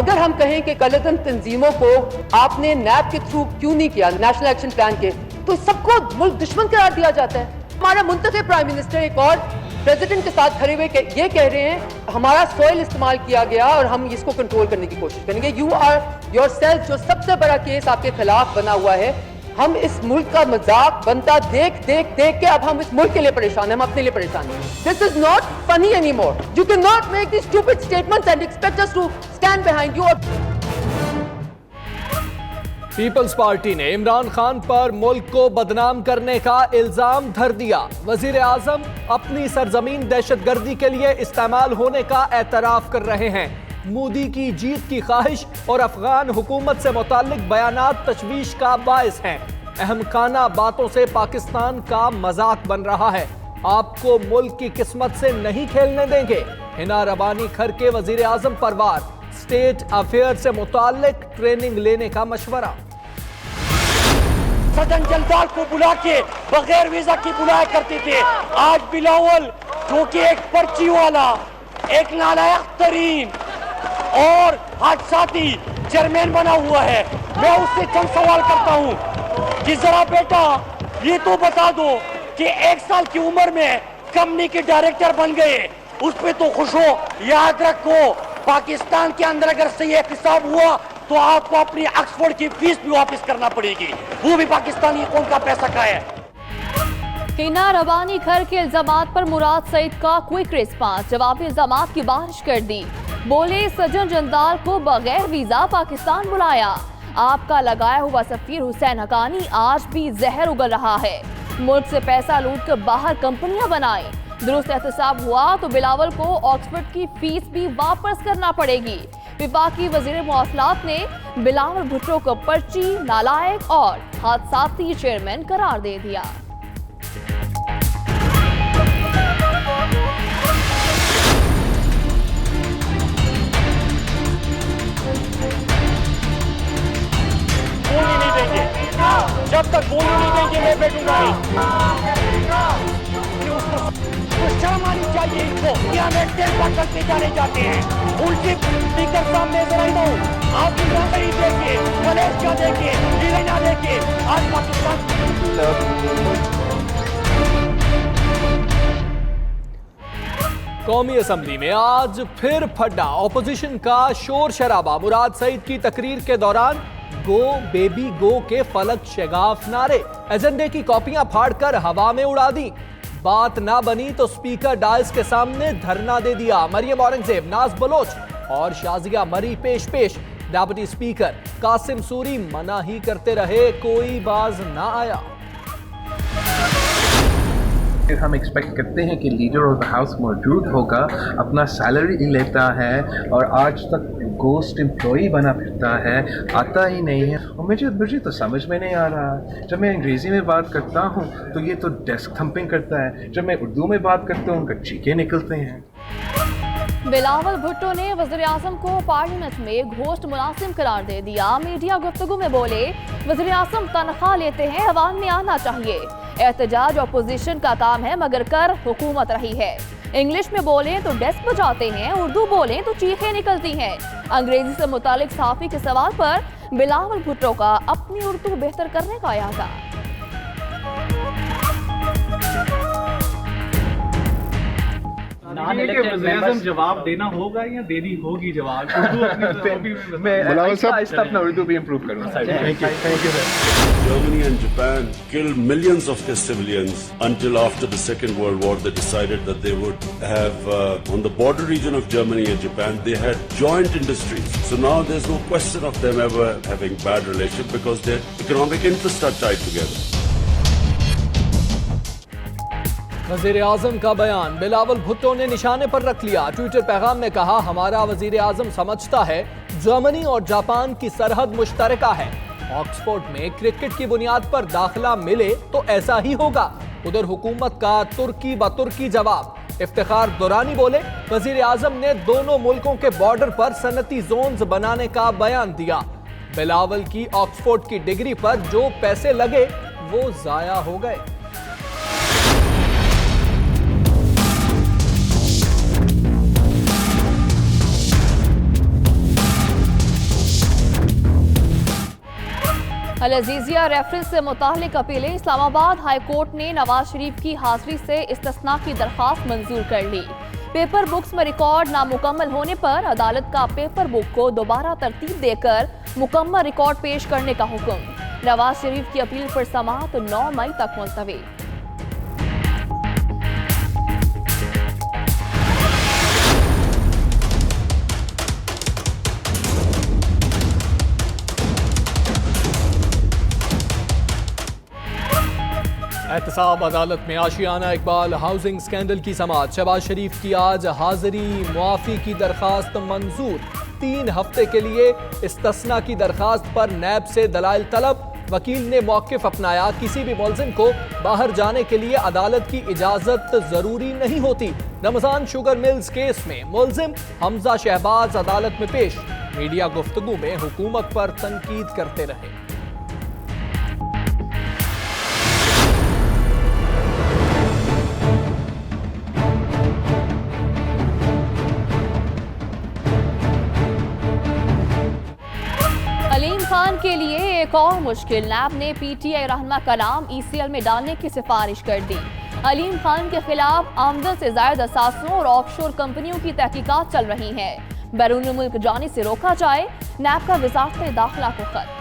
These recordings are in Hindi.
अगर हम कहें कि कलतन तंजीमों को आपने नैब के थ्रू क्यों नहीं किया, नेशनल एक्शन प्लान के, तो सबको मुल्क दुश्मन करार दिया जाता है। हमारा मुंतखब प्राइम मिनिस्टर एक और प्रेसिडेंट के साथ खड़े हुए ये कह रहे हैं हमारा सॉइल इस्तेमाल किया गया और हम इसको कंट्रोल करने की कोशिश करेंगे। यू आर योरसेल्फ, जो सबसे बड़ा केस आपके खिलाफ बना हुआ है, हम इस मुल्क का मजाक बनता देख के अब हम इस मुल्क के लिए परेशान हैं, हम अपने लिए परेशान हैं। This is not funny any more. You can not make this stupid statements and expect us to stand behind you. Peoples party ने इमरान खान पर मुल्क को बदनाम करने का इल्जाम धर दिया। वजीर आजम अपनी सरजमीन दहशतगर्दी के लिए इस्तेमाल होने का एतराफ कर रहे हैं। मोदी की जीत की ख्वाहिश और अफगान हुकूमत से मुताल्लिक बयानात तशवीश का बायस हैं। अहमकाना बातों से पाकिस्तान का मजाक बन रहा है। आपको मुल्क की किस्मत से नहीं खेलने देंगे। हिना रबानी खर के वजीर आजम पर वार। स्टेट अफेयर से मुताल्लिक ट्रेनिंग लेने का मशवरा। सदन जलदार को बुला के बगैर वीजा की बुलाया करते थे। आज बिलावल जो कि एक पर्ची वाला, एक नालायक तरीन और हादसाती चेयरमैन बना हुआ है, मैं उससे चंद सवाल करता हूं कि जरा बेटा ये तो बता दो कि 1 साल की उम्र में कंपनी के डायरेक्टर बन गए, उस पे तो खुश हो। याद रखो पाकिस्तान के अंदर अगर सही हिसाब हुआ तो आपको अपनी ऑक्सफोर्ड की फीस भी वापस करना पड़ेगी, वो भी पाकिस्तानी कौन का पैसा का है। हिना रबानी खर के इल्जामात पर मुराद सईद का क्विक रिस्पांस, जवाबी इल्जामात की बारिश कर दी। बोले सजन जंदाल को बगैर वीजा पाकिस्तान बुलाया। आपका लगाया हुआ सफीर हुसैन हकानी आज भी जहर उगल रहा है। मुल्क से पैसा लूट कर बाहर कंपनियां बनाई। दुरुस्त एहतसाब हुआ तो बिलावल को ऑक्सफोर्ड की फीस भी वापस करना पड़ेगी। विफाकी वजीर मवासलात ने बिलावल भुट्टो को पर्ची, नालायक और हादसाती चेयरमैन करार दे दिया। बोलने नहीं देंगे, जब तक बोलने नहीं देंगे मैं बैठूंगा नहीं। शर्म आनी चाहिए इनको, क्या मैं करते जाने जाते हैं। उल्टी स्पीकर सामने से नहीं दो, आप नहीं देंगे, मलेशिया देंगे, लीना देंगे। आज पाकिस्तान कौमी असम्बली में आज फिर फड्डा ऑपोजिशन का शोर शराबा। मुराद सईद की तकरीर के दौरान गो बेबी गो के फलक शगाफ नारे, एजेंडे की कॉपियां फाड़कर हवा में उड़ा दी। बात ना बनी तो स्पीकर डायस के सामने धरना दे दिया। मरियम औरंगजेब, नाज बलोच और शाजिया मरी पेश पेश। डेप्यूटी स्पीकर कासिम सूरी मना ही करते रहे, कोई बाज ना आया। हम एक्सपेक्ट करते हैं कि लीडर ऑफ द हाउस मौजूद होगा, अपना सैलरी लेता है और आज तक गोस्ट एम्प्लॉई बना फिरता है, आता ही नहीं है। और मुझे तो समझ में नहीं आ रहा। जब मैं अंग्रेज़ी में बात करता हूँ तो ये तो डेस्क थंपिंग करता है, जब मैं उर्दू में बात करता हूँ उनका चीखे निकलते हैं। बिलावल भुट्टो ने वज़ीर आज़म को पार्लियामेंट में घोस्ट मुनासिब करार दे दिया। मीडिया गुफ्तगू में बोले वज़ीर आज़म तनख्वाह लेते हैं, अवाम में आना चाहिए। एहतजाज अपोजिशन का काम है मगर कर हुकूमत रही है। इंग्लिश में बोले तो डेस्क बजाते हैं, उर्दू बोले तो चीखें निकलती हैं। अंग्रेजी से मुतालिक सहाफ़ी के सवाल पर बिलावल भुट्टो का अपनी उर्दू बेहतर करने का इरादा। जवाब देना होगा या देनी होगी जवाब? अपना उर्दू भी इम्प्रूव करूँगा। Germany and Japan killed millions of their civilians until after the Second World War. They decided that they would have, on the border region of Germany and Japan, they had joint industries. So now there's no question of them ever having bad relations because their economic interests are tied together. वजीर आजम का बयान बिलावल भुट्टो ने निशाने पर रख लिया। ट्विटर पैगाम में कहा, हमारा वजीर आजम समझता है जर्मनी और जापान की सरहद मुश्तरका है। ऑक्सफोर्ड में क्रिकेट की बुनियाद पर दाखिला मिले तो ऐसा ही होगा। उधर हुकूमत का तुर्की ब तुर्की जवाब। इफ्तिखार दुरानी बोले वजीर आजम ने दोनों मुल्कों के बॉर्डर पर सनती जोन्स बनाने का बयान दिया। बिलावल की ऑक्सफोर्ड की डिग्री पर जो पैसे लगे वो जाया हो गए। अल अजीजिया रेफरेंस से मुतालिक अपीलें। इस्लामाबाद हाई कोर्ट ने नवाज शरीफ की हाजिरी से इस्तिस्ना की दरख्वास्त मंजूर कर ली। पेपर बुक्स में रिकॉर्ड नामुकम्मल होने पर अदालत का पेपर बुक को दोबारा तरतीब देकर मुकम्मल रिकॉर्ड पेश करने का हुक्म। नवाज शरीफ की अपील पर समाअत 9 मई तक मुलतवी। एहतसाब अदालत में आशियाना इकबाल हाउसिंग स्कैंडल की समाअत। शहबाज शरीफ की आज हाजिरी, मुआफी की दरखास्त मंजूर। 3 हफ्ते के लिए इस्तिस्ना की दरखास्त पर नैब से दलाइल तलब। वकील ने मौक़िफ़ अपनाया, किसी भी मुल्ज़िम को बाहर जाने के लिए अदालत की इजाज़त ज़रूरी नहीं होती। रमज़ान शुगर मिल्स केस में मुल्ज़िम हमजा शहबाज अदालत में पेश। मीडिया गुफ्तगू में हुकूमत पर तनकीद करते रहे। खान के लिए एक और मुश्किल। नैब ने पीटीआई रहनुमा का नाम ईसीएल में डालने की सिफारिश कर दी। अलीम खान के खिलाफ आमदन से जायद असासों और ऑफशोर कंपनियों की तहकीकात चल रही है। बैरून मुल्क जाने से रोका जाए, नैब का वज़ारत दाखिला को खत।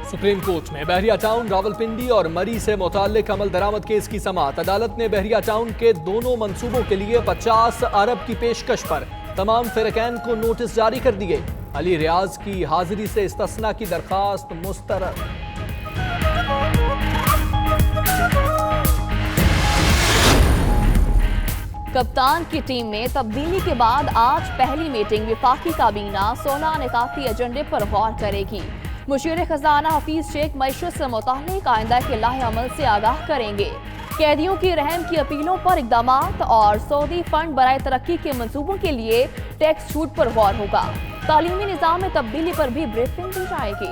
सुप्रीम कोर्ट में बहरिया टाउन, रावलपिंडी और मरी से मुताल्लिक अमल दरामद केस की समाअत। अदालत ने बहरिया टाउन के दोनों मंसूबों के लिए 50 अरब की पेशकश पर तमाम फ़िरक़ैन को नोटिस जारी कर दिए। अली रियाज की हाजिरी से इस्तिस्ना की दरखास्त मुस्तरद। कप्तान की टीम में तब्दीली के बाद आज पहली मीटिंग विफाकी काबीना 16 निकाती एजेंडे पर गौर करेगी। मुशीर खजाना हफीज शेख मईशत से मुताल्लिक आइंदा के लाहे अमल से आगाह करेंगे। कैदियों की रहम की अपीलों पर इक़दामात और सऊदी फंड बराए तरक्की के मंसूबों के लिए टैक्स छूट पर गौर होगा। तालीमी निज़ाम में तब्दीली पर भी ब्रीफिंग दी जाएगी।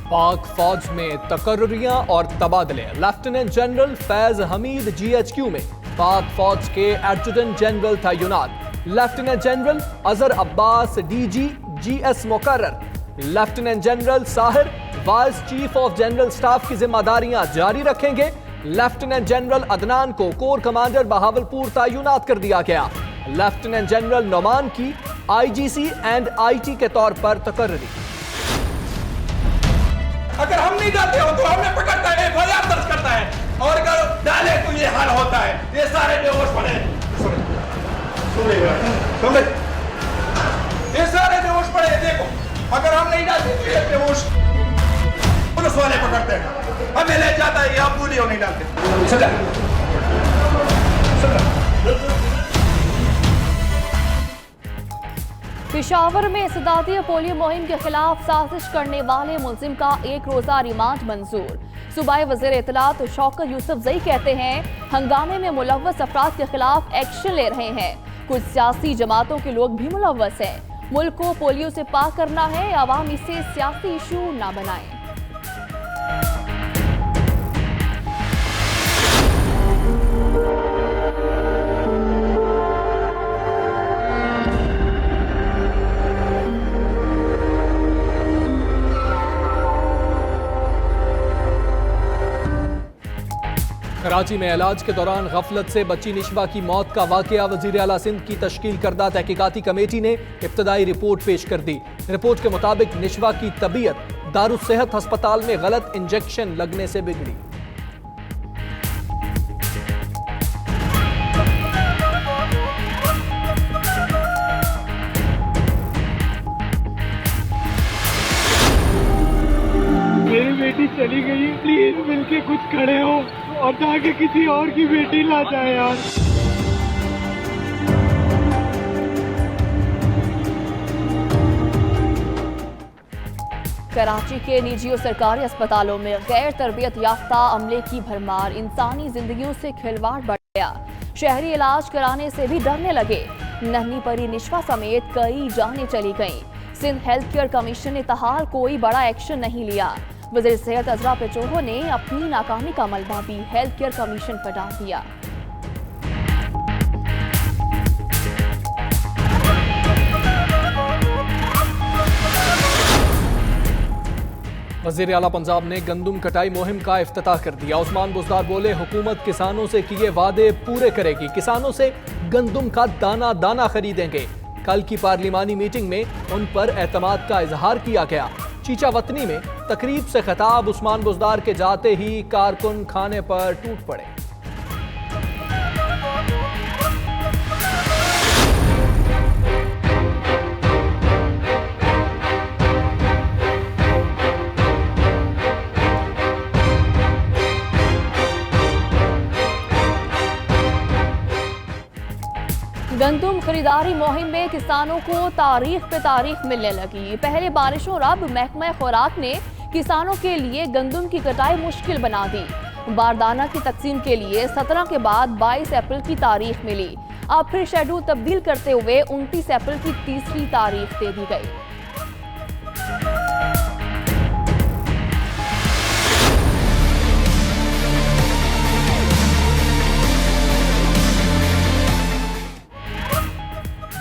पाक फौज में तकर्रियां और तबादले। Lieutenant general Faiz Hamid GHQ में पाक फौज के एडजुटेंट जनरल तैनात। Lieutenant general Azhar Abbas DG GS मुकर्रर। Lieutenant general Sahir vice chief of general staff की जिम्मेदारियां जारी रखेंगे। लेफ्टिनेंट जनरल अदनान को कोर कमांडर बहावलपुर तैनात कर दिया गया। लेफ्टिनेंट जनरल नोमान की IGC एंड IT के तौर पर तकर्री। अगर हम नहीं जाते हो तो हमें पकड़ता है, FIR दर्ज करता है, और अगर डाले तो ये हाल होता है। ये सारे बेहोश पड़े, ये सारे बेहोश पड़े। देखो, अगर हम नहीं डालते तो ये बेहोश पुलिस वाले पकड़ते हैं, हमें ले जाता है, आप पूरी हो नहीं डालते। पेशावर में इस्तेदादी पोलियो मुहिम के खिलाफ साजिश करने वाले मुल्जिम का 1 रोजा रिमांड मंजूर। सूबाई वज़ीर इत्तलात शौकत यूसुफजई कहते हैं हंगामे में मुलव्वस अफराद के खिलाफ एक्शन ले रहे हैं। कुछ सियासी जमातों के लोग भी मुलव्वस हैं। मुल्क को पोलियो से पाक करना है, आवाम इसे सियासी इशू ना बनाएं। कराची में इलाज के दौरान गफलत से बच्ची निशवा की मौत का वाकया। वजीर आला सिंध की तश्कील करदा तहकीकाती कमेटी ने इब्तदाई रिपोर्ट पेश कर दी। रिपोर्ट के मुताबिक निशवा की तबीयत दारुस्सेहत अस्पताल में गलत इंजेक्शन लगने से बिगड़ी। मेरी बेटी चली गई, प्लीज मिलके कुछ खड़े हो और ताकि किसी और की बेटी ना जाए यार। कराची के निजी और सरकारी अस्पतालों में गैर तरबियत याफ्ता अमले की भरमार। इंसानी जिंदगियों से खिलवाड़ बढ़ गया। शहरी इलाज कराने से भी डरने लगे। नन्ही परी निशवा समेत कई जानें चली गईं। सिंध हेल्थ केयर कमीशन ने तहाल कोई बड़ा एक्शन नहीं लिया। वज़ीर सेहत अजरा पेचोहो ने अपनी नाकामी का मलबा भी हेल्थ केयर कमीशन पर डाल दिया। वज़ीर आला पंजाब ने गंदम कटाई मुहिम का इफ्तिताह कर दिया। उस्मान बुज़दार बोले, हुकूमत किसानों से किए वादे पूरे करेगी, किसानों से गंदम का दाना दाना खरीदेंगे। कल की पार्लिमानी मीटिंग में उन पर एतमाद का इजहार किया गया। चीचा वतनी में तकरीब से खिताब उस्मान बुज़दार के जाते ही कारकुन खाने पर टूट पड़े। गंदम खरीदारी मुहिम में किसानों को तारीख पे तारीख मिलने लगी। पहले बारिशों और अब महकमा खुराक ने किसानों के लिए गंदम की कटाई मुश्किल बना दी। बारदाना की तकसीम के लिए 17 के बाद 22 अप्रैल की तारीख मिली। अब फिर शेड्यूल तब्दील करते हुए 29 अप्रैल की तीसरी तारीख दे दी गई।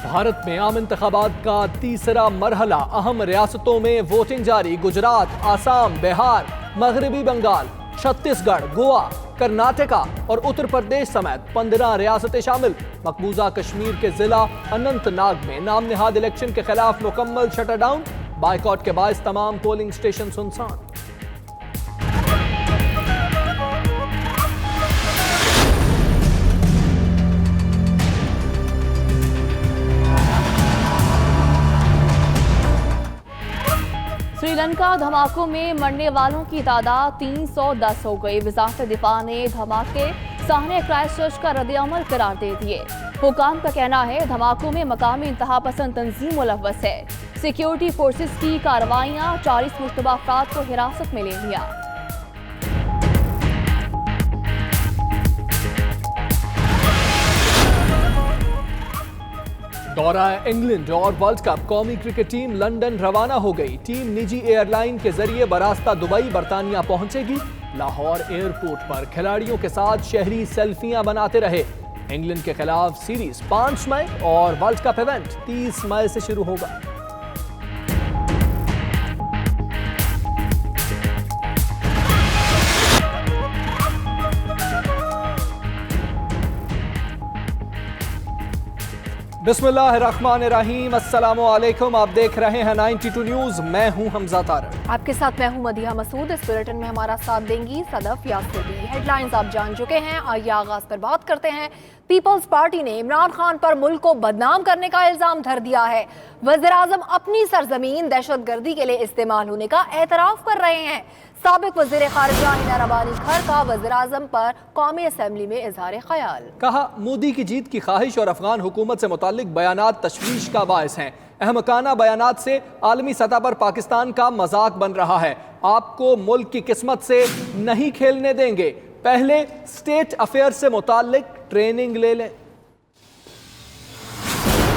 भारत में आम इंतखाबात का तीसरा मरहला, अहम रियासतों में वोटिंग जारी। गुजरात, आसाम, बिहार, मगरबी बंगाल, छत्तीसगढ़, गोवा, कर्नाटका और उत्तर प्रदेश समेत 15 रियासतें शामिल। मकबूजा कश्मीर के जिला अनंतनाग में नाम निहाद इलेक्शन के खिलाफ मुकम्मल शटरडाउन। बाइकॉट के बायस तमाम पोलिंग स्टेशन सुनसान। श्रीलंका धमाकों में मरने वालों की तादाद 310 हो गई। वज़ारत दिफा ने धमाके साहने क्राइस्टचर्च का रद्द-ए-अमल करार दे दिए। हुकाम का कहना है धमाकों में मकामी इंतहा पसंद तंजीम मुलव्वस है। सिक्योरिटी फोर्सेस की कार्रवाइयां 40 मुश्तबा अफराद को हिरासत में ले लिया। दौरा इंग्लैंड और वर्ल्ड कप, कौमी क्रिकेट टीम लंदन रवाना हो गई। टीम निजी एयरलाइन के जरिए बरास्ता दुबई बरतानिया पहुंचेगी। लाहौर एयरपोर्ट पर खिलाड़ियों के साथ शहरी सेल्फियां बनाते रहे। इंग्लैंड के खिलाफ सीरीज 5 मई और वर्ल्ड कप इवेंट 30 मई से शुरू होगा। बिस्मिल्लाहिर्रहमानिर्रहीम, अस्सलामु अलैकुम। आप देख रहे हैं 92 न्यूज़। मैं हूं हमजा तारड़। आपके साथ मैं हूं मदिहा मसूद। इस बुलेटिन में हमारा साथ देंगी सदफ यासुदी। हेडलाइंस आप जान चुके हैं, आइए आगाज पर बात करते हैं। पीपल्स पार्टी ने इमरान खान पर मुल्क को बदनाम करने का इल्जाम धर दिया है। वज़ीर आज़म अपनी सरजमीन दहशतगर्दी के लिए इस्तेमाल होने का एतराफ कर रहे हैं। साबिक वज़ीर ख़ारिजा हिना रबानी खर का वज़ीर आज़म पर कौमी असम्बली में इजहार ख्याल। कहा, मोदी की जीत की ख्वाहिश और अफगान हुकूमत से मुताल्लिक बयानात तशवीश का बायस हैं। अहमकाना बयानात से आलमी सतह पर पाकिस्तान का मजाक बन रहा है। आपको मुल्क की किस्मत से नहीं खेलने देंगे। पहले स्टेट अफेयर से मुताल्लिक ट्रेनिंग ले लें।